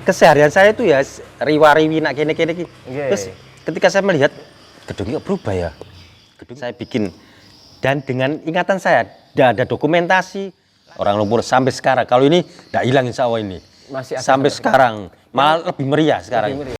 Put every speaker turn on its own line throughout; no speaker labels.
keseharian saya itu ya riwa-riwi nak kene-kene iki.
Nggih.
Terus ketika saya melihat gedungnya berubah ya. Gedung saya bikin dan dengan ingatan saya tidak ada dokumentasi orang lumpur sampai sekarang. Kalau ini tidak hilang insya Allah ini.
Masih ada
Sampai sekarang malah lebih meriah sekarang.
Lebih meriah.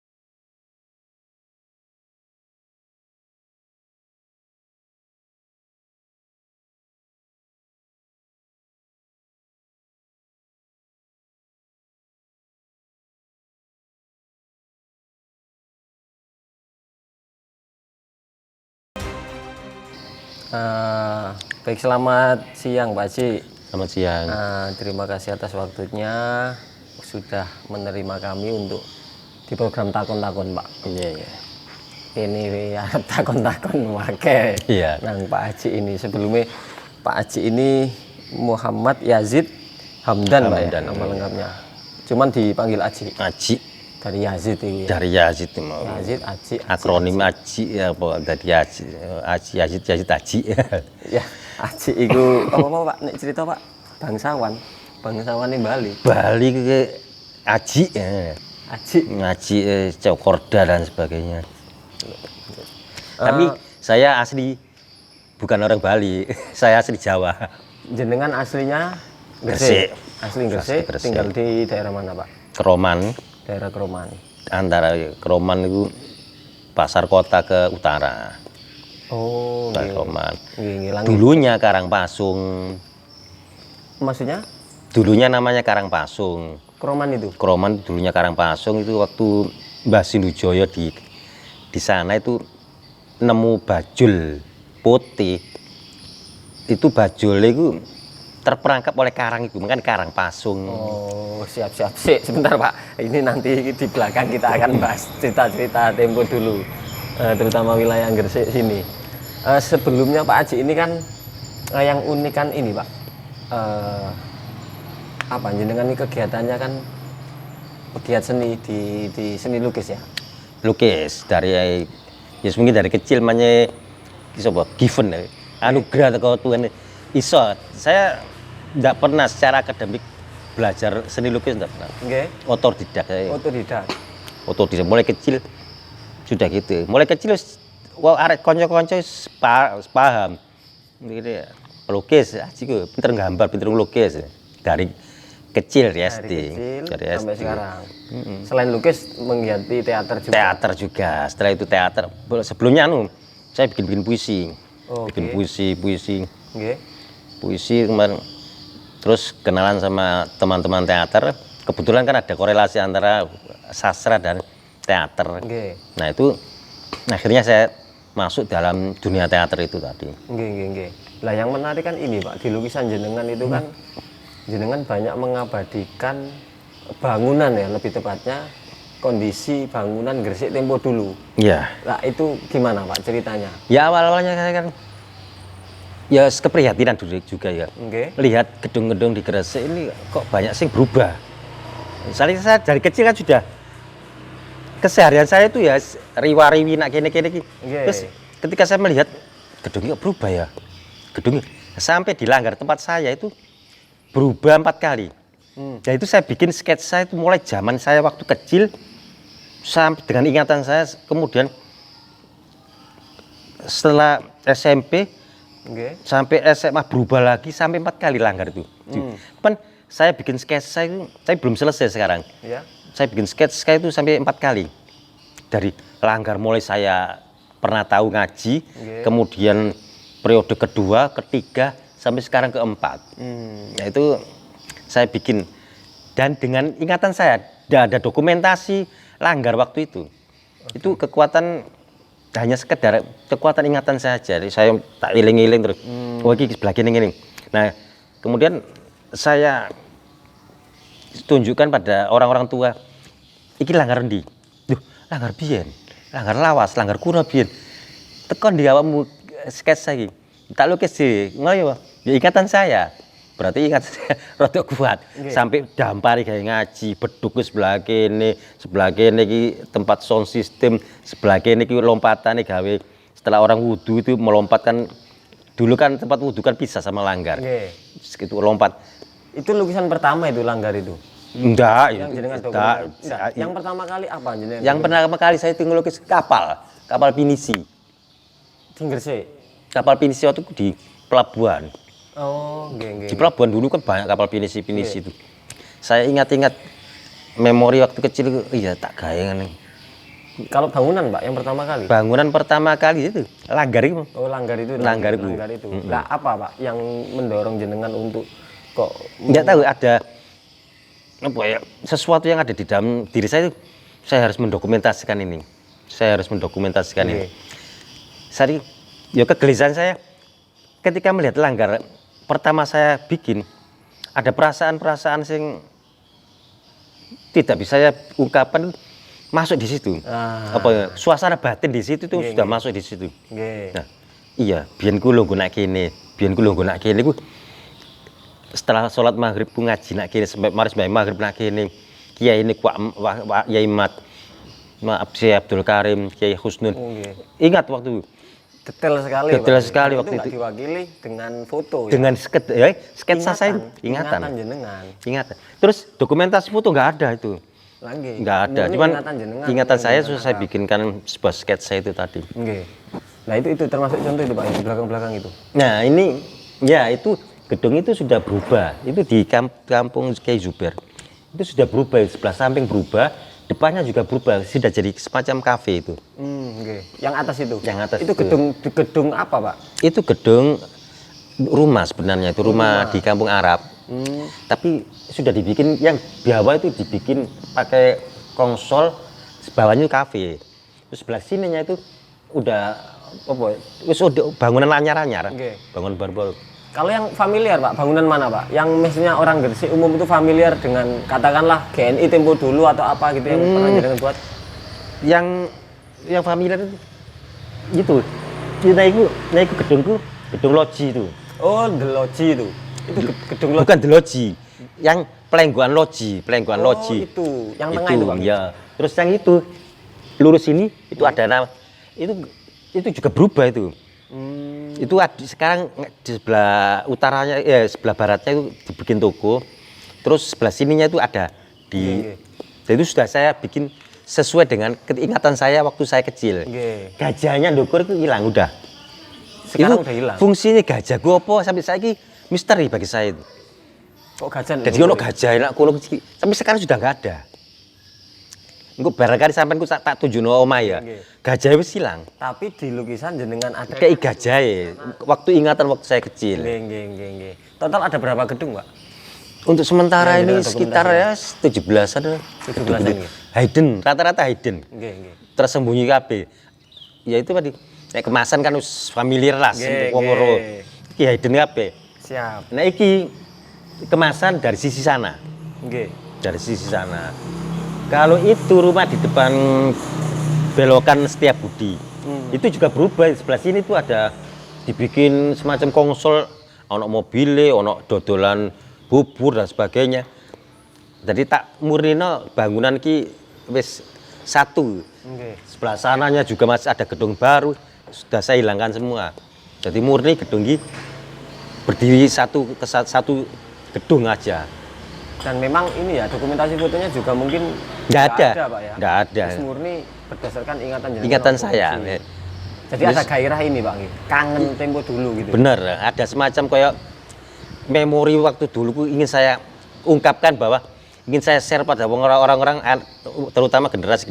Baik, selamat siang Pak Haji.
Selamat siang.
Terima kasih atas waktunya sudah menerima kami untuk di program takon-takon Pak.
Iya, iya.
Ini ya takon-takon wake.
Iya.
Nang Pak Haji ini sebelumnya Pak Haji ini Muhammad Yazid Hamdan Pak ya, nama lengkapnya. Cuman dipanggil Haji.
Aji
Dari Yazid ini.
dari Yazid itu mau.
Yazid Haji.
Akronim Aji ya apa dari Aji Yazid Aji.
Ya, Haji itu apa Pak? Nek cerita Pak, bangsawan di Bali.
Bali ke Aji ya.
Haji.
Ngaji Cokorda dan sebagainya. Tapi saya asli bukan orang Bali, saya asli Jawa.
Jenengan aslinya
Gresik.
Asli Gresik,
Gresik.
tinggal di daerah mana Pak?
Keroman,
Daerah Keroman.
antara Keroman itu pasar kota ke utara.
Oh,
Pasar Keroman.
ngilang.
Dulunya Karangpasung.
Maksudnya
Dulunya namanya Karangpasung.
Keroman itu?
Keroman dulunya Karangpasung itu waktu Mbah Sindujoyo di sana itu nemu bajul putih. Itu bajul itu terperangkap oleh karang itu, makanya Karangpasung.
Oh, siap-siap sih. Sebentar Pak, ini nanti di belakang kita akan bahas cerita-cerita Tempo dulu, terutama wilayah Gresik sini. Sebelumnya Pak Haji ini kan yang unik kan ini Pak, apa jenengan ini kegiatannya kan pegiat seni di seni lukis ya?
Lukis dari ya mungkin dari kecil makanya apa given ya, anugerah atau Tuhan iso. Saya tidak pernah secara akademik belajar seni lukis, tidak pernah.
Oke.
Otodidak saya.
Otodidak.
Mulai kecil sudah gitu. Mulai kecil wah arek konco-konco paham. Gitu ya. Pelukis Haji ku pinter gambar, pinter ngelukis dari kecil ya SD.
Dari kecil sampai sekarang. Selain lukis mengganti teater juga.
Teater juga. Setelah itu teater. Sebelumnya saya bikin puisi.
Oh,
bikin puisi.
Oke.
Puisi kemarin. Terus kenalan sama teman-teman teater. Kebetulan kan ada korelasi antara sastra dan teater.
Oke.
Nah itu akhirnya saya masuk dalam dunia teater itu tadi.
Oke. Lah yang menarik kan ini Pak, di lukisan jenengan itu kan jenengan banyak mengabadikan bangunan ya, lebih tepatnya kondisi bangunan Gresik tempo dulu.
Iya.
Nah itu gimana Pak ceritanya?
Ya awal-awalnya saya kan ya keprihatinan dulu juga ya.
Oke.
Lihat gedung-gedung di Gresik ini kok banyak sih berubah. Misalnya saya dari kecil kan sudah keseharian saya itu ya riwa-riwi nak kene-kene iki. Terus ketika saya melihat gedungnya berubah ya. Gedungnya sampai di langgar tempat saya itu berubah 4 kali. Dan itu saya bikin sketsa itu mulai zaman saya waktu kecil sampai dengan ingatan saya, kemudian setelah SMP sampai SMA berubah lagi sampai 4 kali langgar itu. Kan saya bikin sketsa itu saya belum selesai sekarang.
Ya.
Saya bikin sketsa itu sampai 4 kali. Dari langgar mulai saya pernah tahu ngaji, kemudian periode kedua, ketiga, sampai sekarang keempat. Nah itu saya bikin dan dengan ingatan saya tidak ada dokumentasi langgar waktu itu. Itu kekuatan hanya sekedar kekuatan ingatan saja. Jadi saya tak iling-iling terus. Oh ini sebelah kini. Nah kemudian saya tunjukkan pada orang-orang tua. Iki langgar endi? Duh, langgar biyen, langgar lawas, langgar kuno biyen. Tekon di awakmu sketsa iki. Tak lukis sih, ngono ya ikatan saya. Berarti ingat saya rada kuat. Sampai dampari gawe ngaji, beduk sebelah kene iki tempat sound system, sebelah kene iki lompatane gawe setelah orang wudu itu melompatkan dulu kan tempat wudu kan pisah sama langgar. Itu lompat.
Itu lukisan pertama itu langgar itu.
Enggak,
Yang jenengan
enggak.
dokumentasi. Enggak. Yang pertama kali apa jenengan?
Yang pertama kali saya itu ngelukis kapal pinisi.
Di Gresik.
Kapal pinisi waktu itu di pelabuhan.
Oh, nggih.
Di pelabuhan dulu kan banyak kapal pinisi itu. Saya ingat-ingat memori waktu kecil itu, iya tak gayangan.
Kalau bangunan, Pak, yang pertama kali?
Bangunan pertama kali itu langgar itu.
Oh, langgar itu.
Langgar itu.
Langgar itu. Lah apa, Pak, yang mendorong jenengan untuk kok
Enggak tahu ada apa ya, sesuatu yang ada di dalam diri saya itu, saya harus mendokumentasikan ini. Saya harus mendokumentasikan ini. Saya ya kegelisahan saya ketika melihat langgar pertama saya bikin, ada perasaan-perasaan yang tidak bisa saya ungkapkan masuk di situ. Apa ya, suasana batin di situ tuh sudah masuk di situ. Nah, iya, biyen ku lho nak kene, ku setelah sholat maghrib ku ngaji nak kene sampai maris mbak maghrib nak kene. Kiai ini Kiai Maaf Syekh Abdul Karim, Kiai Husnul. Ingat waktu
detail sekali.
Detail sekali waktu
itu. Diwakili dengan foto.
Dengan sketsa saya ingatan.
Jenengan.
Ingatan. Terus dokumentasi foto nggak ada itu.
Lagi.
Nggak ada. Cuman ingatan saya sudah saya bikinkan sebuah sketsa itu tadi.
Nah itu termasuk contoh itu Pak, di belakang-belakang itu.
Nah ini ya itu gedung itu sudah berubah. Itu di kampung Kiai Zuber. Itu sudah berubah. Sebelah samping berubah. Depannya juga berubah, sudah jadi semacam kafe itu.
Yang atas itu? Yang atas
itu.
Gedung apa, Pak?
Itu gedung rumah sebenarnya, itu rumah di kampung Arab. Tapi sudah dibikin, yang bawah itu dibikin pakai konsol, sebawahnya kafe. Terus sebelah sininya itu udah bangunan anyar-anyar, bangunan baru-baru.
Kalau yang familiar Pak, bangunan mana Pak? Yang mestinya orang Gresik umum itu familiar dengan katakanlah GNI Tempo dulu atau apa gitu yang pernah jenengan buat?
Yang familiar itu naik gedung loji itu.
Oh, the loji itu. Itu gedung loji.
Bukan the loji, yang pelengguan loji.
Itu, yang tengah itu Pak.
Ya. Terus yang itu lurus ini itu ada nama. Itu juga berubah itu. Itu sekarang di sebelah utaranya, sebelah baratnya itu dibikin toko. Terus sebelah sininya itu ada dan itu sudah saya bikin sesuai dengan keingatan saya waktu saya kecil. Gajahnya ndukur itu hilang udah.
Sekarang
itu
udah hilang.
Fungsinya gajah gua apa sampai saya ini misteri bagi saya itu.
Kok gajah?
Jadi ono gajah enak kono sampai sekarang sudah nggak ada. Engko barangkali sampean ku tak tunjukno omah ya. Gajah wis hilang.
Tapi di lukisan jenengan ada
kayak gajah waktu ingatan waktu saya kecil.
Nggih. Total ada berapa gedung, Pak?
Untuk sementara ini sekitar ya 17-an.
17-an.
Hidden, rata-rata hidden.
Nggih.
Tersembunyi kabeh. Ya itu tadi. Nek kemasan kan wis familiar lah wong loro. Iki hidden kabeh.
Siap.
Nah iki kemasan dari sisi sana.
Nggih.
Dari sisi sana. Kalau itu rumah di depan belokan Setiabudi, itu juga berubah. Sebelah sini tuh ada dibikin semacam konsol, ono mobile, ono dodolan bubur dan sebagainya. Jadi tak murnino bangunan ki wis satu. Sebelah sananya juga masih ada gedung baru, sudah saya hilangkan semua. Jadi murni gedung ki berdiri satu gedung aja.
Dan memang ini ya dokumentasi fotonya juga mungkin
nggak ada
Pak ya.
Nggak ada.
Terus murni berdasarkan ingatan
Ingatan saya.
Jadi ada gairah ini Pak, kangen tempo dulu gitu.
Bener, ada semacam kayak memori waktu dulu ingin saya ungkapkan bahwa ingin saya share pada orang-orang terutama generasi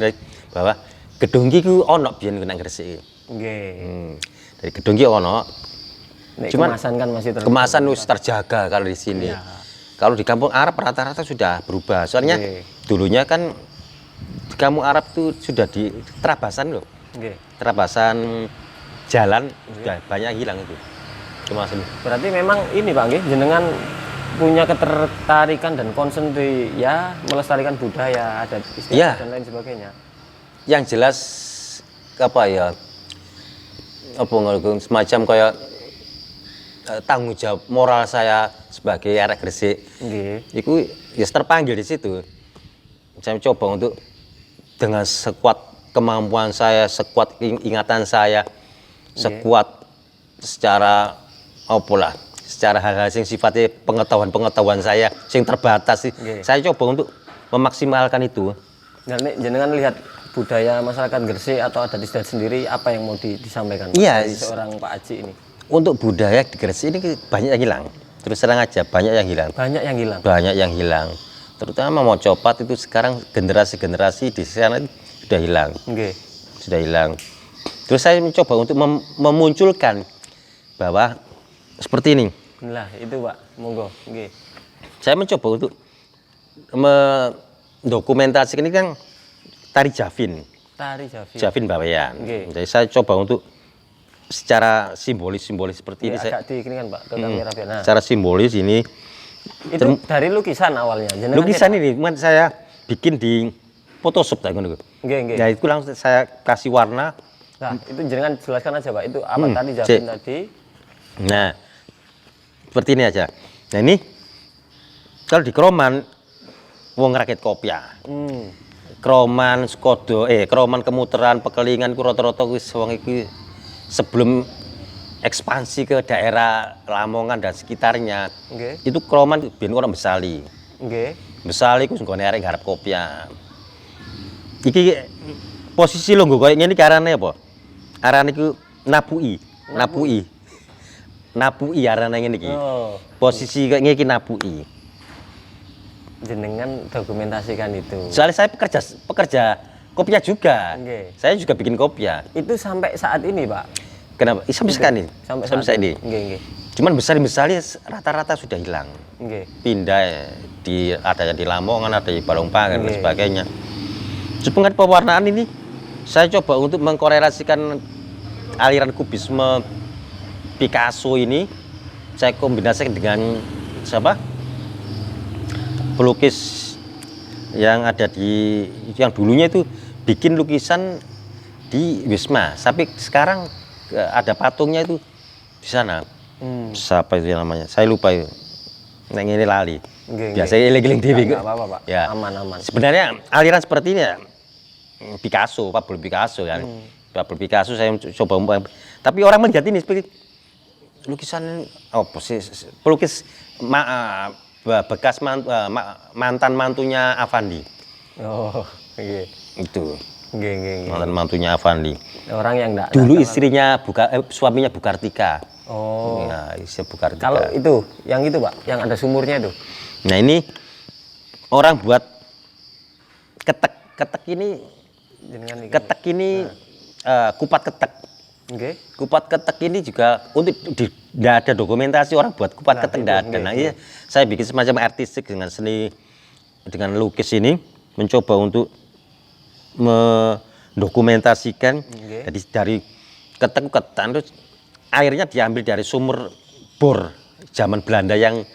bahwa gedung iki ku ono biyen nang Gresik.
Nggih.
Dari gedung iki ono.
Cuman kemasan kan masih
kemasan wis terjaga kalau di sini. Ya. Kalau di kampung Arab rata-rata sudah berubah. Soalnya dulunya kan di kampung Arab itu sudah di terabasan loh. Terabasan jalan sudah banyak hilang itu. Cuma
berarti memang ini Pak nggih, jenengan punya ketertarikan dan concern di ya melestarikan budaya, adat istiadat dan lain sebagainya.
Yang jelas apa ya? Semacam kayak tanggung jawab moral saya sebagai arek Gresik. Itu ya terpanggil di situ. Saya coba untuk dengan sekuat kemampuan saya, sekuat ingatan saya, sekuat secara secara hal-hal yang sifatnya pengetahuan saya yang terbatas sih. Saya coba untuk memaksimalkan itu.
Nah, ini jenengan lihat budaya masyarakat Gresik atau adat istiadat sendiri, apa yang mau disampaikan
Iya,
dari seorang Pak Aji ini?
Untuk budaya di Gresik ini banyak yang hilang. Terus terang aja banyak yang hilang.
Banyak yang hilang.
Banyak yang hilang. Terutama mau copat itu sekarang generasi-generasi di sana itu sudah hilang. Sudah hilang. Terus saya mencoba untuk memunculkan bahwa seperti ini.
Nah, itu Pak, monggo.
Saya mencoba untuk mendokumentasikan ini kan tari Javin.
Tari Javin.
Javin Bawean. Jadi saya coba untuk secara simbolis seperti ini.
Agak di ini kan Pak, ke kamera biar. Nah.
Secara simbolis ini.
Itu dari lukisan awalnya.
Lukisan ini saya bikin di Photoshop tak ngono. Nah, itu langsung saya kasih warna.
Nah, itu jenengan jelaskan aja Pak, itu apa tadi Javin tadi?
Nah, seperti ini aja. Nah, ini kalau di Kroman wong rakit kopiah. Kroman Skodo, Kroman Kemuteran, Pekelingan ku rata-rata wis wong iki sebelum ekspansi ke daerah Lamongan dan sekitarnya. Itu Kroman ben orang Besali. Besali ku nggone arek garap kopiah. Iki posisi lho nggo koyo ngene iki arane apa? Arane iku Napui. Napui arane ngene iki. Posisi kayak ngene iki Napui.
Jenengan dokumentasikan itu.
Soalnya saya pekerja kopiah juga. Saya juga bikin kopiah.
Itu sampai saat ini, Pak.
Kenapa? Sampai sekarang ini. Sampai saat ini. Cuman besar-besarnya rata-rata sudah hilang. Pindah ada yang di Lamongan, ada di Balongpangan dan sebagainya. Sebenarnya pewarnaan ini saya coba untuk mengkorelasikan aliran kubisme Picasso ini, saya kombinasikan dengan siapa? Pelukis yang ada yang dulunya itu bikin lukisan di Wisma, tapi sekarang ada patungnya itu di sana. Siapa itu namanya? Saya lupa itu. Nah, ini lali. Biasanya eling-eling TV.
Enggak apa-apa, Pak.
Ya.
Aman-aman.
Sebenarnya aliran seperti ini ya Picasso, Pablo Picasso kan. Pablo Picasso saya coba, tapi orang melihat ini seperti lukisan pelukis bekas mantan mantunya Avandi. Itu. Mantan mantunya Avandi.
Orang yang enggak.
Dulu istrinya suaminya Bukartika. Ya, istri Bukartika.
Kalau itu, yang itu Pak, yang ada sumurnya itu.
Nah, ini orang buat ketek ini. Ketek ini kupat ketek. Kupat ketek ini juga untuk tidak ada dokumentasi orang buat kupat ketek tidak ada. Nah, iya, saya bikin semacam artistik dengan seni, dengan lukis ini mencoba untuk mendokumentasikan. Jadi dari ketek ketan terus airnya diambil dari sumur bor zaman Belanda yang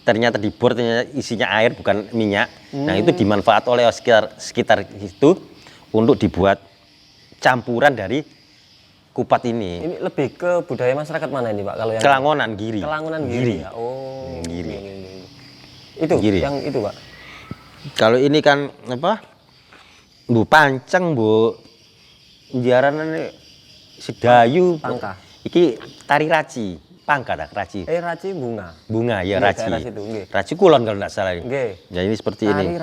ternyata di bor ternyata isinya air bukan minyak. Nah, itu dimanfaat oleh sekitar itu untuk dibuat campuran dari kupat ini.
Ini lebih ke budaya masyarakat mana ini Pak? Kalau yang
Kelangonan, Giri.
Kelangonan Giri. Ya?
Giri.
Itu
Giri.
Yang itu Pak.
Kalau ini kan apa? Bu Panceng, Bu Jaran Sedayu.
Pangka.
Iki tari raci. Pangka dah raci.
Raci bunga.
Bunga ya raci.
Situ,
raci kulon kalau tidak salah. Ya ini seperti
tari
ini.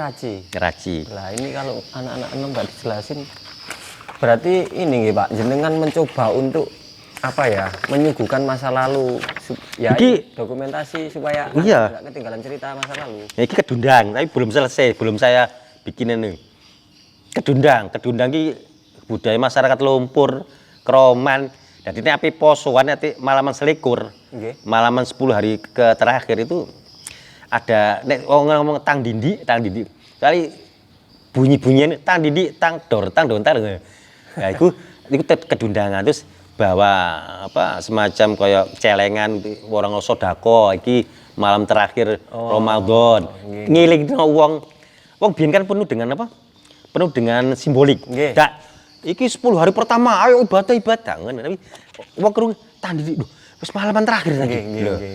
Raci. Lah ini kalau anak-anak enam nggak dijelasin, berarti ini nggih Pak, jenengan mencoba untuk apa ya, menyuguhkan masa lalu, ya dokumentasi supaya nggak ketinggalan cerita masa lalu. Ya, ini kedundang, tapi belum selesai, belum saya bikin ini. Kedundang ini budaya masyarakat Lumpur, Kroman. Jadi ini api posoan, nanti malaman selikur, malaman 10 hari ke terakhir itu ada ngomong tang dindi. Kali bunyi-bunyian tang dindi, tang dor. Nah, itu kedundangan terus bawa apa semacam kayak celengan orang sodako iki malam terakhir Ramadan. Ngiling wong biyen kan penuh dengan apa? Penuh dengan simbolik. Iki 10 hari pertama ayo ibadah ngono tapi wong krung tandhi wis malaman terakhir lagi.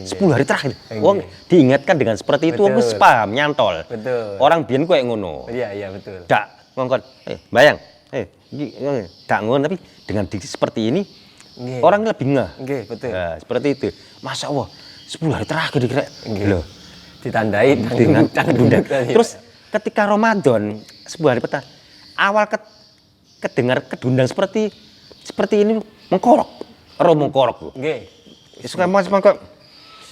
10 hari terakhir. Wong diingatkan dengan seperti itu wong wis paham nyantol. Betul. Orang biyen koyo ngono. Iya betul. Dak ngongkon bayang. Iki dak ngono tapi dengan diksi seperti ini orang lebih ngeh. Betul. Nah, seperti itu. Masya Allah.
10 hari terakhir dikira. Loh,
Ditandai
dengan
dangdut.
terus ketika Ramadan 10 hari pertama awal kedengar kedundang seperti ini mengkorok. Mengkorok tuh.
Nggih.
Suka mangkok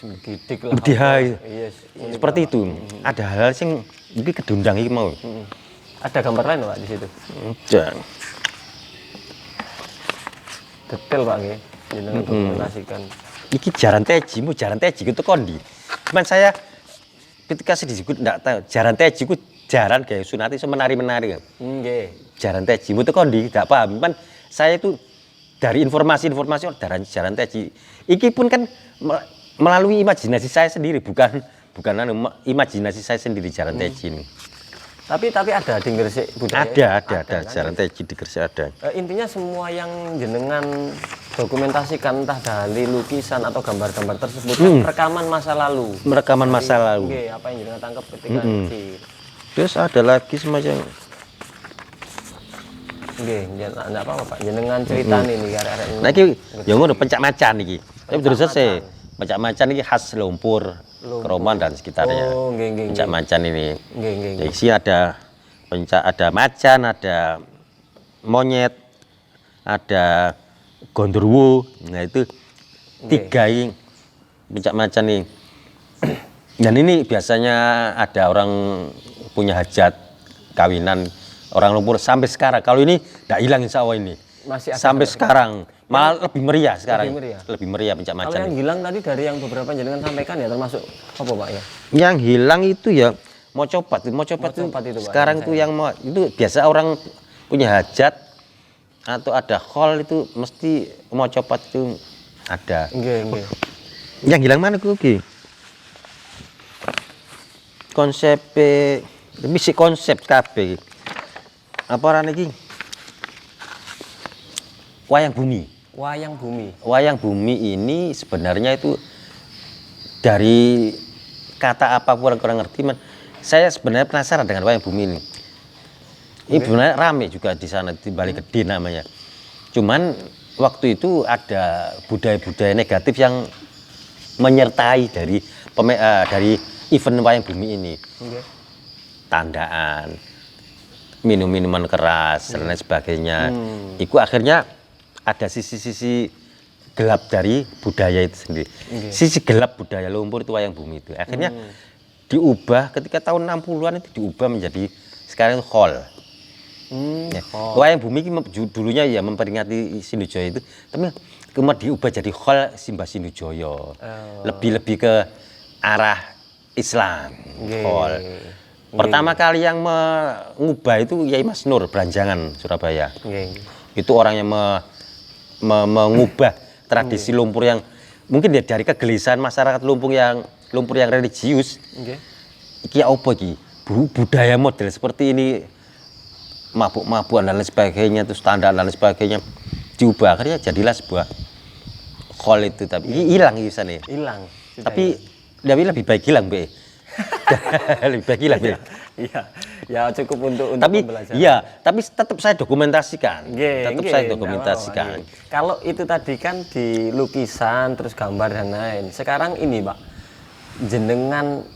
Gidik lah.
Dihai.
Yes.
Seperti itu. Ada hal sing iki kedundang iki mau.
Ada gambar lain Pak di situ.
Jangan.
Detail Pak nggih. Jenengan dokumentasikan.
Iki jaran teji itu kondi. Cuman saya ketika saya disebut enggak tahu jaran teji ku jaran kayak sunati menari-menari kan.
Nggih.
Jaran teji itu kondi enggak paham. Cuman saya itu dari informasi jaran teji. Iki pun kan melalui imajinasi saya sendiri bukan imajinasi saya sendiri jaran teji ini.
Tapi ada di Gresik budaya.
Ada
kan?
jaran teji di Gresik ada.
Intinya semua yang jenengan dokumentasikan entah dari lukisan atau gambar-gambar tersebut kan rekaman masa lalu.
Merekaman masa lalu.
Oke, apa yang jenengan tangkap ketika kecil.
Terus ada lagi semacam
Nggih, enggak apa-apa Pak. Jenengan cerita nih arek-arek ini.
nah iki ya ngono pencak macan iki. Tapi terus selesai. Pencak macan ini khas Lumpur, Kroman dan sekitarnya.
Oh, nggih.
Pencak macan ini.
Nggih.
Di sini ada macan, ada monyet, ada gondorwo. Nah itu 3 ini pencak macan ini. Dan ini biasanya ada orang punya hajat kawinan orang Lumpur sampai sekarang. Kalau ini tidak hilang insya Allah ini.
Masih ada
sampai sekarang. Malah lebih meriah sekarang.
Lebih
Lebih meriah pencak macan.
Kalau yang hilang tadi dari yang beberapa jenengan sampaikan ya termasuk apa Pak ya?
Yang hilang itu ya mau copat itu
Pak,
sekarang tuh yang mau itu biasa orang punya hajat atau ada hall itu mesti mau copat itu ada.
Nggih.
Yang hilang mana kuwi? Konsep misi konsep kabeh. Apa orang iki? Wayang bumi. Wayang bumi ini sebenarnya itu dari kata apa kurang ngerti man. Saya sebenarnya penasaran dengan wayang bumi ini. Ini sebenarnya rame juga di sana di Bali Gede namanya. Cuman waktu itu ada budaya-budaya negatif yang menyertai dari event wayang bumi ini. Tandaan, minuman keras dan lain sebagainya. Itu akhirnya ada sisi-sisi gelap dari budaya itu sendiri. Sisi gelap budaya Lumpur itu wayang bumi itu. Akhirnya diubah ketika tahun 60-an itu diubah menjadi sekarang itu hall. Wayang bumi dulunya ya memperingati Sinujoyo itu, tapi kemudian diubah jadi hall Simbah Sinujoyo. Lebih ke arah Islam. Hall. Pertama kali yang mengubah itu Yai Mas Nur Beranjangan Surabaya. Itu orang yang mengubah tradisi Lumpur yang mungkin dari kegelisahan masyarakat Lumpur yang religius. Iki apa iki? Budaya model seperti ini mabuk-mabukan dan lain sebagainya, itu standar dan lain sebagainya diubah akhirnya jadilah sebuah hall itu, tapi hilang di sana.
Hilang.
Tapi lebih baik hilang, Be. Lebih baik hilang, Be.
Iya. Ya cukup untuk
tapi
pembelajaran.
iya, tapi tetap saya dokumentasikan.
Dokumentasikan. Kalau itu tadi kan di lukisan terus gambar dan lain. Sekarang ini, Pak. Jenengan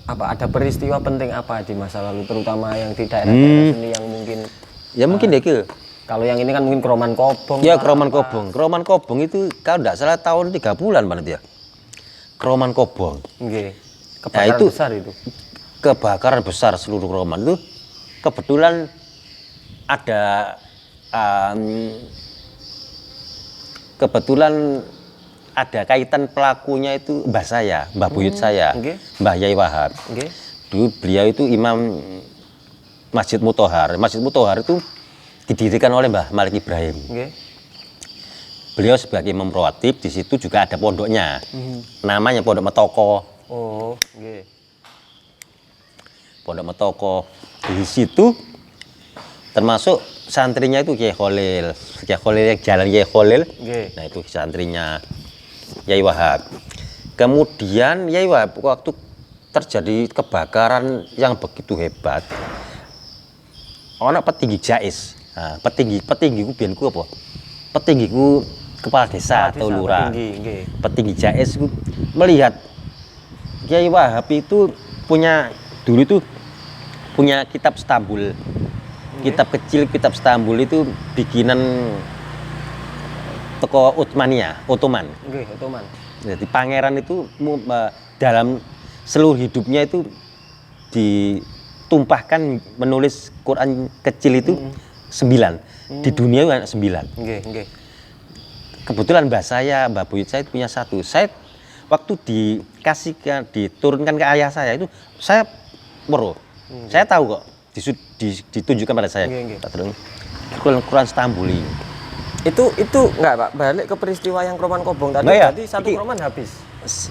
ada peristiwa penting apa di masa lalu terutama yang di daerah-daerah sini yang mungkin
mungkin deh ke.
Kalau yang ini kan mungkin Kroman Kobong.
Ya, Kroman Kobong. Kroman Kobong itu kalau tidak salah tahun 3 bulan mana dia. Kroman Kobong.
Nggih. Kebakaran
itu
besar itu.
Kebakaran besar seluruh Kroman itu kebetulan ada ada kaitan pelakunya itu mbah saya, mbah buyut saya, Mbah Yai Wahab. Dulu beliau itu imam Masjid Muthohar. Masjid Muthohar itu didirikan oleh Mbah Malik Ibrahim. Beliau sebagai imam rawatib, di situ juga ada pondoknya. Namanya Pondok Metoko.
Oh, nggih.
Pondok Metoko. Di situ termasuk santrinya itu Kiai Kholil. Kiai Kholil yang jalan Kiai Kholil. Nah, itu santrinya Yai Wahab. Kemudian Yai Wahab waktu terjadi kebakaran yang begitu hebat, ana petinggi jais. Nah, petinggi ku biyen ku apa? Petinggi ku kepala desa atau lurah,
petinggi.
petinggi JS itu melihat Kiai Wahab itu dulu itu punya kitab Stambul. Kitab kecil, kitab Stambul itu bikinan toko Ottoman.
Ottoman.
Jadi pangeran itu dalam seluruh hidupnya itu ditumpahkan menulis Quran kecil itu 9. Di dunia itu ada 9. Kebetulan Mbah Buyut saya punya 1. Saya waktu diturunkan ke ayah saya itu saya saya tahu kok ditunjukkan pada saya. Quran Stambul ini.
Itu enggak Pak, balik ke peristiwa yang Kroman Kobong tadi.
Ya,
Jadi satu kroman habis.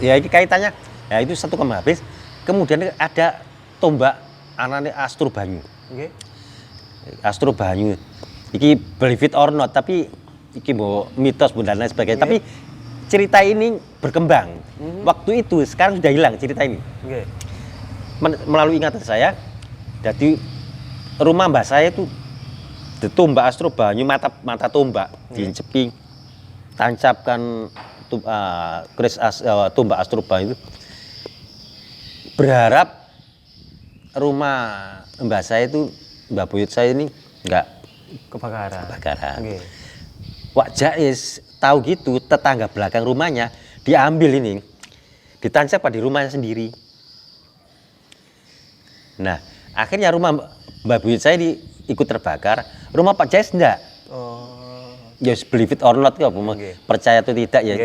Ya ini kaitannya. Ya itu 1 kroman habis. Kemudian ada tombak anane Astro Banyu. Astro Banyu. Iki believe it or not, tapi iki mitos dan lain sebagainya. Tapi cerita ini berkembang. Waktu itu sekarang sudah hilang cerita ini. Melalui ingatan saya, jadi rumah mbah saya itu tombak Astro Banyu, mata tombak diincepi, tancapkan tombak Astro Banyu itu. Berharap rumah mbah saya itu, Mbah Buyut saya ini enggak kebakaran. Wak Jais tahu gitu, tetangga belakang rumahnya diambil ini, ditancapkan di rumahnya sendiri. Nah, akhirnya rumah Mbah Buyut saya ikut terbakar, rumah Pak Jais enggak. Ya believe it or not, percaya atau tidak ya.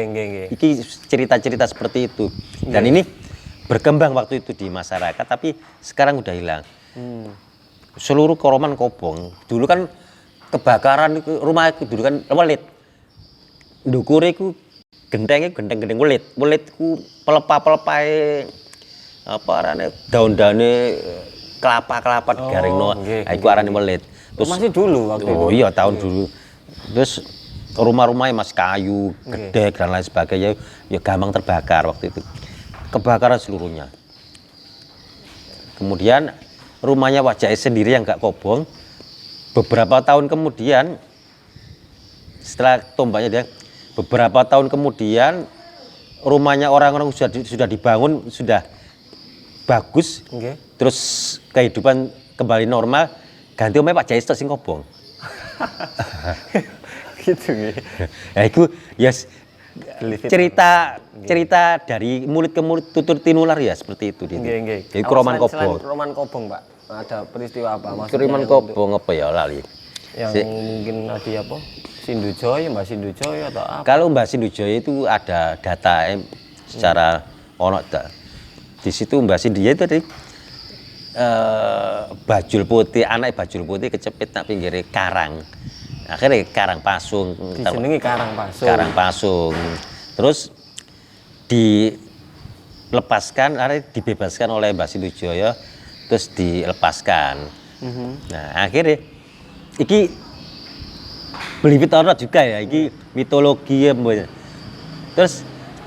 Iki cerita-cerita seperti itu. Dan ini berkembang waktu itu di masyarakat, tapi sekarang udah hilang. Seluruh Kroman Kobong dulu kan kebakaran rumah itu dulu kan welit. Ndukure iku genteng welit. Welit ku pelepah-pelepahe apa arane daun-daune kelapa digaringno. Iku arane welit.
Terus masih dulu waktu itu.
Oh iya, tahun dulu. Terus rumah-rumahnya masih kayu, gede dan lain sebagainya, ya gampang terbakar waktu itu. Kebakaran seluruhnya. Kemudian rumahnya Wak Jais sendiri yang gak kobong, beberapa tahun kemudian setelah tombaknya dia, beberapa tahun kemudian rumahnya orang-orang sudah dibangun, sudah bagus, terus kehidupan kembali normal, ganti omahnya Pak Jais sing kobong.
Gitu ya.
Ya itu yes, cerita dari mulut ke mulut, tutur tinular ya seperti itu. Jadi Kroman Kobong.
Kroman Kobong, Pak. Ada peristiwa apa?
Kroman Kobong apa ya lali?
Yang mungkin tadi apa? Sindujoyo, Mbak Sindujoyo atau apa?
Kalau Mbak Sindujoyo itu ada data secara di situ Mbak Sindujoyo itu tadi bajul putih, anak bajul putih kecepit nak pinggir karang. Akhirnya Karang Pasung.
Dijenengi Karang Pasung.
Karang Pasung. Terus dilepaskan, dibebaskan oleh Mbah Sindujoyo, terus dilepaskan. Nah akhirnya, iki believe it or not juga ya, iki mitologi ya. Terus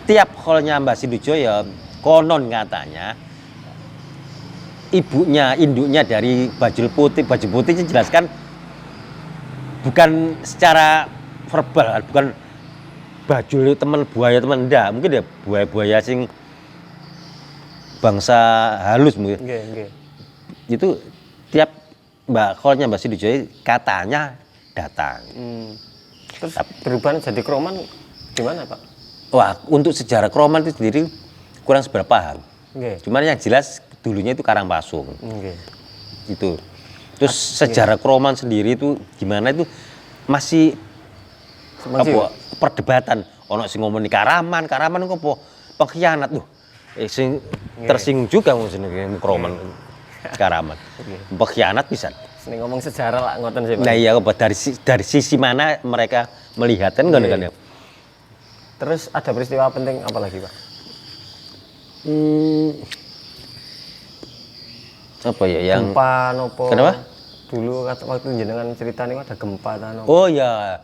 tiap hallnya Mbah Sindujoyo, konon katanya, induknya dari bajul putih dijelaskan bukan secara verbal, bukan bajul teman buaya teman enggak, mungkin ya buaya sing bangsa halus mungkin. Itu tiap hallnya Mbah Sindujoyo katanya datang.
Terus berubah jadi Kroman gimana Pak?
Wah, untuk sejarah Kroman itu sendiri kurang seberapa paham. Cuman yang jelas dulunya itu Karang Pasung. Itu. Terus sejarah Kroman sendiri itu gimana itu masih apa, perdebatan. Ono sing ngomongin Karaman kok apa pengkhianat tuh. Sing tersinggung juga mungkin Kroman Karaman. Pengkhianat bisa.
Sing ngomong sejarah lah ngoten sih Pak.
Nah iya, dari sisi mana mereka melihat kan ya.
Terus ada peristiwa penting apa lagi Pak?
Apa ya yang
gempa nopo?
Kenapa?
Dulu waktu jenengan cerita nih ada gempa nopo?
Oh ya,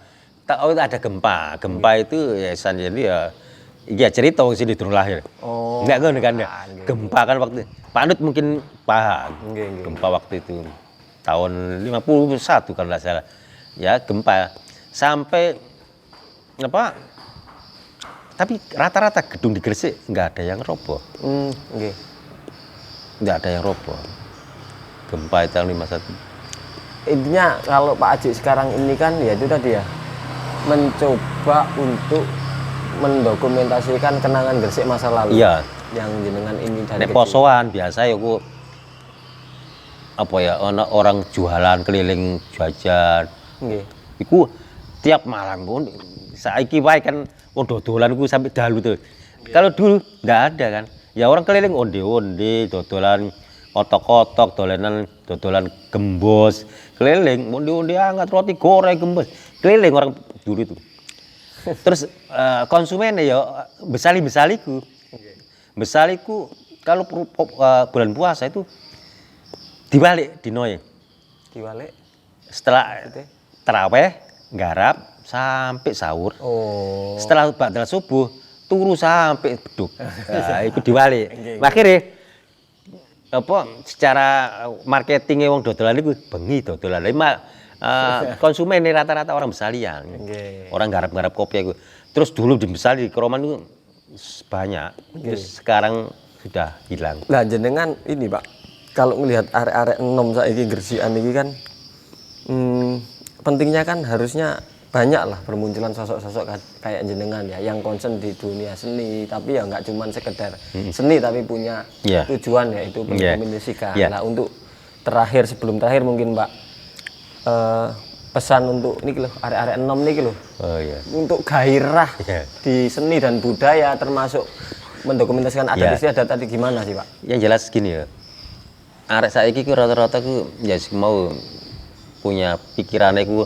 tahu ada gempa. Gempa itu ya jadi ya iya cerita wong sini durung lahir.
Oh.
Enggak kan ya. Gempa kan waktu Panut mungkin paham. Gempa waktu itu tahun 51 kalau enggak salah. Ya gempa sampai apa? Tapi rata-rata gedung di Gresik nggak ada yang roboh.
Nggih.
Nggak ada yang roboh. Gempa itu tahun 51.
Intinya kalau Pak Aji sekarang ini kan ya itu tadi ya, mencoba untuk mendokumentasikan kenangan Gresik masa lalu.
Iya.
Yang jenengan ini dari
Nek posoan biasa ya ku apa ya orang jualan keliling jajan.
Nggih.
Iku tiap malam pun saiki wae kan wong dodolan ku sampai dalu tuh. Kalau dulu nggak ada kan. Ya orang keliling onde-onde, dodolan kotok-kotok, dodolan gembos, keliling onde-onde hangat, roti goreng gembos. Keliling orang dulu itu. Terus konsumennya ya besali-besaliku. Besaliku kalau bulan puasa itu dibalik dinoe.
Diwalik.
Setelah taraweh garap sampai sahur.
Oh.
Setelah ba'dal subuh turu sampai beduk. Nah, itu diwalik. Akhirnya apa secara marketingnya wong dodolan itu bengi dodolan. Konsumen ini rata-rata orang besalian. Orang garap-garap kopi itu. Terus dulu di Besali di Kroman itu banyak. Terus sekarang sudah hilang.
Nah, jenengan ini, Pak. Kalau melihat arek-arek enom saiki Gresikan iki kan pentingnya kan harusnya banyak lah bermunculan sosok-sosok kayak jenengan ya yang concern di dunia seni, tapi ya nggak cuma sekedar seni tapi punya tujuan ya itu mendokumentasikan. Nah, untuk sebelum terakhir mungkin Pak pesan untuk ini loh arek-arek enom niki loh. Untuk gairah di seni dan budaya termasuk mendokumentasikan adat istiadat tadi gimana sih Pak?
Yang jelas gini ya. Arek saiki ku rata-rata ku ya mau punya pikirannya ku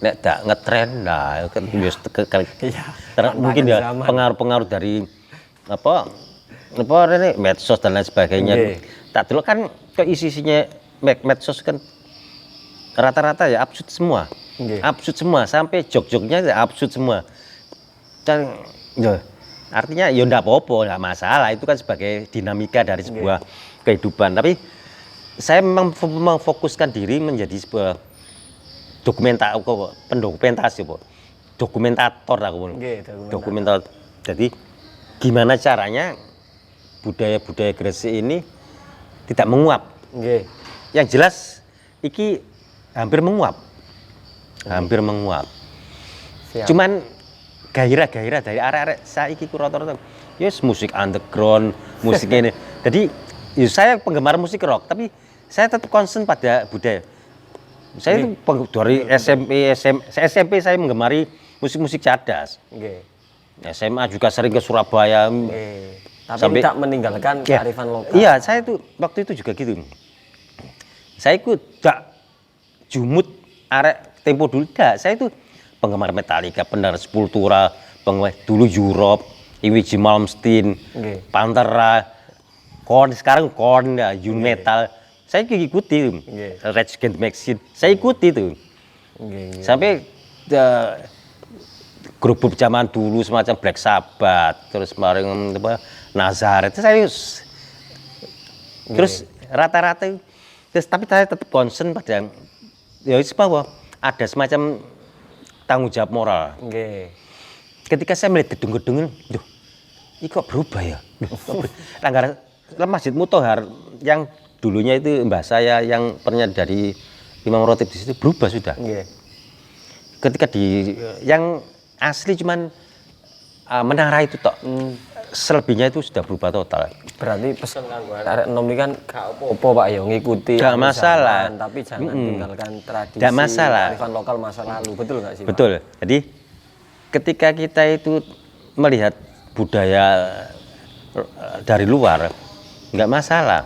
nek dak ngetren nah kan mungkin ya pengaruh-pengaruh dari apa ini medsos dan lain sebagainya. Tak dulu kan ke isinya medsos kan rata-rata ya absurd semua. Absurd semua sampai jok-joknya ya absurd semua. Dan artinya ya ndak apa-apa, nggak masalah, itu kan sebagai dinamika dari sebuah kehidupan. Tapi saya memang memfokuskan diri menjadi sebuah pendokumentasi, dokumentator aku. Dokumentator. Jadi gimana caranya budaya-budaya Gresik ini tidak menguap. Yang jelas iki hampir menguap. Hampir menguap. Cuman gairah-gairah dari arek-arek saiki ku rata-rata yes musik underground, musik ini. Jadi ya saya penggemar musik rock, tapi saya tetap concern pada budaya. Saya itu dari SMP saya menggemari musik-musik cadas. SMA juga sering ke Surabaya.
Tapi tidak meninggalkan kearifan lokal.
Iya, saya itu waktu itu juga gitu. Saya itu tidak jumut arek tempo dulu, tidak. Saya itu penggemar Metallica, benar Sepultura, penggemar dulu Europe, Iwiji Malmsteen, Pantera, Korn, sekarang Korn, ya, Metal. Saya ikuti Rage Against the Machine, saya ikuti itu. Sampai grup-grup zaman dulu semacam Black Sabbath, terus kemarin Nazareth, saya terus rata-rata terus, tapi saya tetap concern pada ya bahwa ada semacam tanggung jawab moral. Ketika saya melihat gedung-gedung ini, ini kok berubah ya? Langgar Masjid Muthohar yang dulunya itu mbah saya yang pernah dari Imam Rotib di situ berubah sudah. Ketika yang asli cuman menara itu tok. Selebihnya itu sudah berubah total.
Berarti pesan kan arek enom ini kan gak apa-apa Pak ya ngikuti
gak masalah
zaman, tapi jangan tinggalkan tradisi
gak masalah
kearifan lokal masa lalu. Betul nggak sih Pak?
Betul. Jadi ketika kita itu melihat budaya dari luar nggak masalah,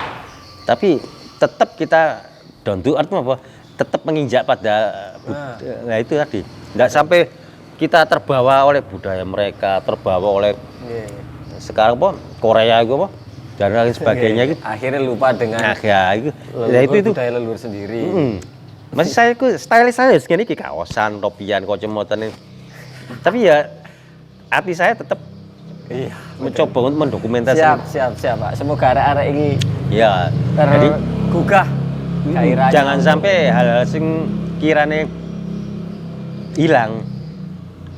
tapi tetap kita down to earth apa? Tetap menginjak pada nah itu tadi. Nggak sampai kita terbawa oleh budaya mereka, terbawa oleh sekarang Korea itu dan lain sebagainya gitu.
Akhirnya lupa dengan
itu
budaya leluhur sendiri.
Masih saya itu style saya segini kaosan, topian, kocemotan ini. Tapi ya hati saya tetap mencoba untuk mendokumentasikan.
Siap Pak. Semoga arek-arek ini
jadi
gugah gairahnya.
Jangan sampai hal-hal sing kirane hilang.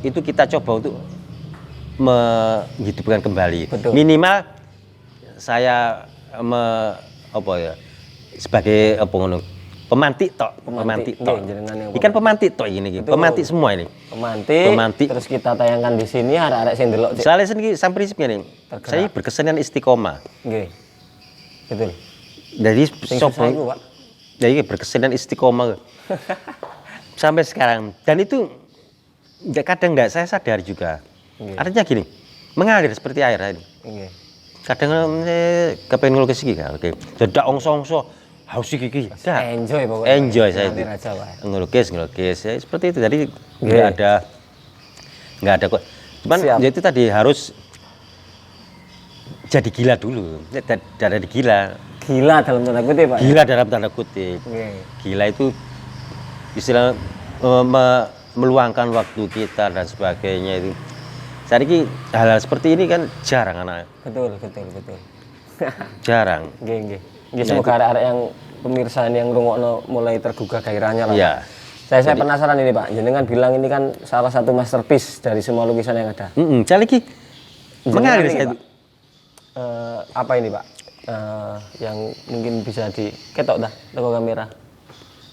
itu kita coba untuk menghidupkan kembali.
Betul.
Minimal saya sebagai pemantik tok, pemantik tok.
Nggih, jenengan yang
Ikan pemantik tok ini,
Betul.
pemantik semua ini.
pemantik, terus kita tayangkan di sini arek-arek sing delok. Cik.
Soalnya sendiri sam prinsipnya nih, saya berkesenian istiqomah.
Nggih. Betul.
Jadi
Sing susah iku, Pak.
jadi berkesenian istiqomah sampai sekarang. Dan itu kadang enggak saya sadar juga. Artinya gini, mengalir seperti air ini.
Nggih.
Kadang kepengen ngelukis iki kan, oke. Dadak ongso-ongso haus iki.
Enjoy pokoknya.
Enjoy saya itu.
Ngalir aja, Pak.
Ngelukis ya, seperti itu. Jadi nggak ada kok. Cuman
Siap.
ya itu tadi harus jadi gila dulu. Dari gila.
Gila dalam tanda kutip, Pak.
Gila dalam tanda kutip.
Nggih.
Gila itu istilah meluangkan waktu kita dan sebagainya itu. Saya ini hal-hal seperti ini kan jarang anak.
Betul.
Jarang.
Nggih. Semoga arek-arek yang pemirsa yang ngrungokno mulai tergugah gairahnya lah.
Iya.
Saya penasaran ini, Pak. Jenengan bilang ini kan salah satu masterpiece dari semua lukisan yang ada.
Saya lagi mengalir
Jenengan ini,
saya
Pak,
itu.
apa ini, Pak? Yang mungkin bisa diketok dah teko kamera.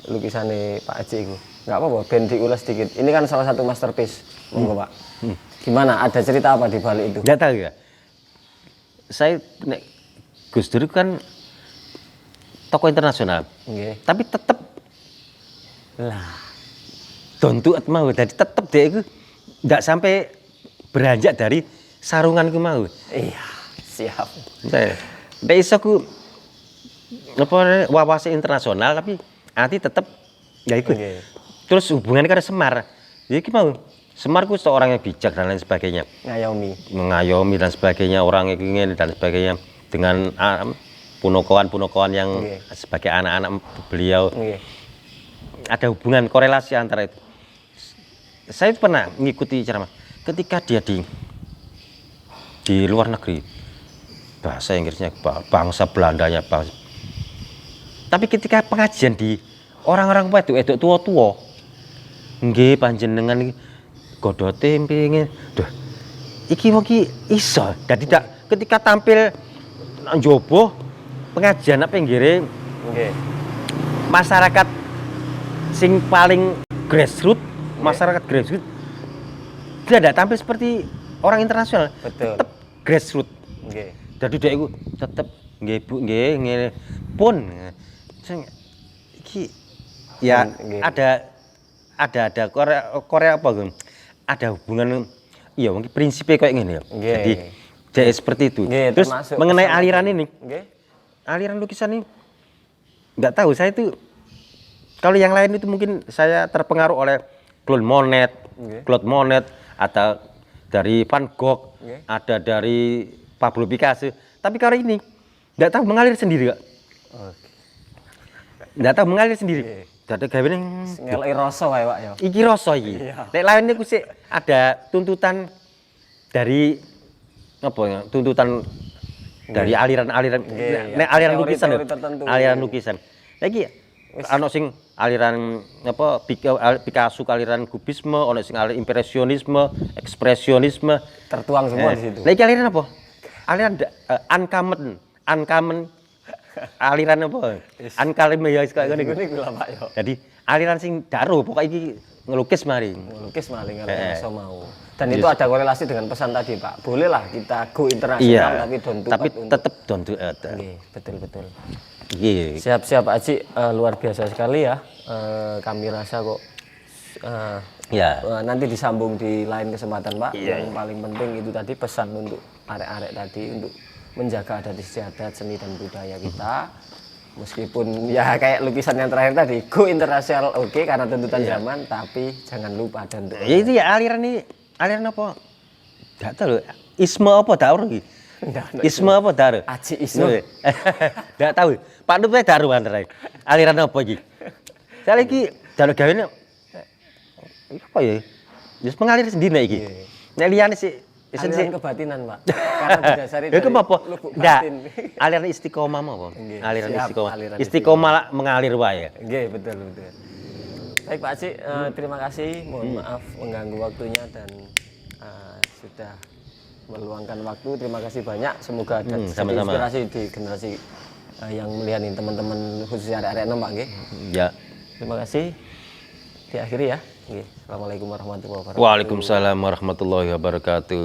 Lukisannya Pak Aji itu. Enggak apa-apa, ben diulas sedikit. Ini kan salah satu masterpiece. Monggo, Pak. Gimana? Ada cerita apa di balik itu?
Nggak tahu ya. Saya Gus Dur kan tokoh internasional.
Nggih.
Tapi tetap
Lah,
dontuat mau. Jadi tetap dia itu nggak sampai beranjak dari sarungan ku mau.
iya, siap.
Nggak iso ku wawasan internasional tapi nanti tetap ya ikut.
Nggih.
Terus hubungannya karena Semar. Jadi mau Semar ku seorang yang bijak dan lain sebagainya.
Ngayomi.
Mengayomi dan sebagainya, orang yang ingin dan sebagainya dengan punokoan yang
Nggih.
sebagai anak-anak beliau.
Nggih.
Ada hubungan korelasi antara itu. Saya pernah mengikuti ceramah ketika dia di luar negeri, bahasa Inggrisnya bangsa Belandanya bangsa. Tapi ketika pengajian di orang-orang wedok tua-tua, nggih panjenengan iki godote pengin, duh, iki iso. Jadi ketika tampil nang njaba pengajian apa pinggire
Nggih.
masyarakat sing paling grassroots, masyarakat grassroots dia tidak tampil seperti orang internasional.
Betul.
Tetap grassroots.
Nggih.
Jadi dia itu tetap nggih Bu nggih ngene pun. Iki ya
Nggih.
ada Korea apa gitu. Ada hubungan iya mungkin prinsipnya kayak gini ya.
Nggih.
Jadi dia seperti itu.
Nggih,
Terus
termasuk
mengenai
pesan
aliran
itu.
ini,
Nggih.
aliran lukisan ini nggak tahu saya itu kalau yang lain itu mungkin saya terpengaruh oleh
Nggih.
Claude Monet atau dari Van Gogh,
Nggih.
ada dari Pablo Picasso. Tapi kalau ini nggak tahu mengalir sendiri kak.
Oke.
Nggak tahu mengalir sendiri.
Nggih.
Jadi gawe ning
Ngeloki rasa wae, Pak ya.
iki rasa iki.
Iya.
Nek lainnya ku sik ada tuntutan dari apa ya? Tuntutan dari aliran-aliran
Nggih,
nek
iya.
aliran
Teori-teori
lukisan lho.
tertentu.
Aliran lukisan. Lah iki ana sing aliran apa Picasso aliran kubisme, ana sing aliran impresionisme, ekspresionisme.
Tertuang semua di situ.
Lah iki aliran apa? Aliran uncommon aliran apa? Uncommon ya kayak ngene iku.
Niku lah, Pak ya.
Jadi aliran sing daru pokoknya iki ngelukis mari.
Melukis maling kalau rasa mau. Dan itu ada korelasi dengan pesan tadi, Pak. Bolehlah kita go internasional
Iya.
tapi don't do
Tapi
what untuk.
tetap don't do it.
Nggih, betul.
Iya.
Siap-siap Pak Haji, luar biasa sekali ya. Kami rasa kok
Ya.
nanti disambung di lain kesempatan, Pak.
Iya.
Yang paling penting itu tadi pesan untuk arek-arek tadi untuk menjaga adat istiadat seni dan budaya kita. Meskipun ya kayak lukisan yang terakhir tadi, go internasional oke karena tuntutan zaman, tapi jangan lupa dan untuk
Ya itu ya aliran ini aliran apa? Enggak tahu lho. Isme apa daur iki? Isme apa daur?
Aji Isno.
Enggak tahu. Pak Nup daru antara. Aliran apa iki? Saya lagi daur gawene apa ya? Wis mengalir sendiri nek iki. Nek liyane sih
Aliran kebatinan, Pak. Karena didasari
Ya,
dari
apa?
lubuk
Enggak.
batin.
Aliran istiqomah apa?
Nggih,
Aliran
siap,
istiqomah.
aliran
Istiqomah lah mengalir wae.
Nggih, betul. Baik Pak Haji, terima kasih. Mohon maaf mengganggu waktunya dan sudah meluangkan waktu. Terima kasih banyak. Semoga ada jadi inspirasi di generasi yang melihat ini teman-teman khususnya arek-arek enom Pak nggih.
Ya.
Terima kasih. Diakhiri ya. Nggih. Assalamualaikum warahmatullahi wabarakatuh.
Waalaikumsalam warahmatullahi wabarakatuh.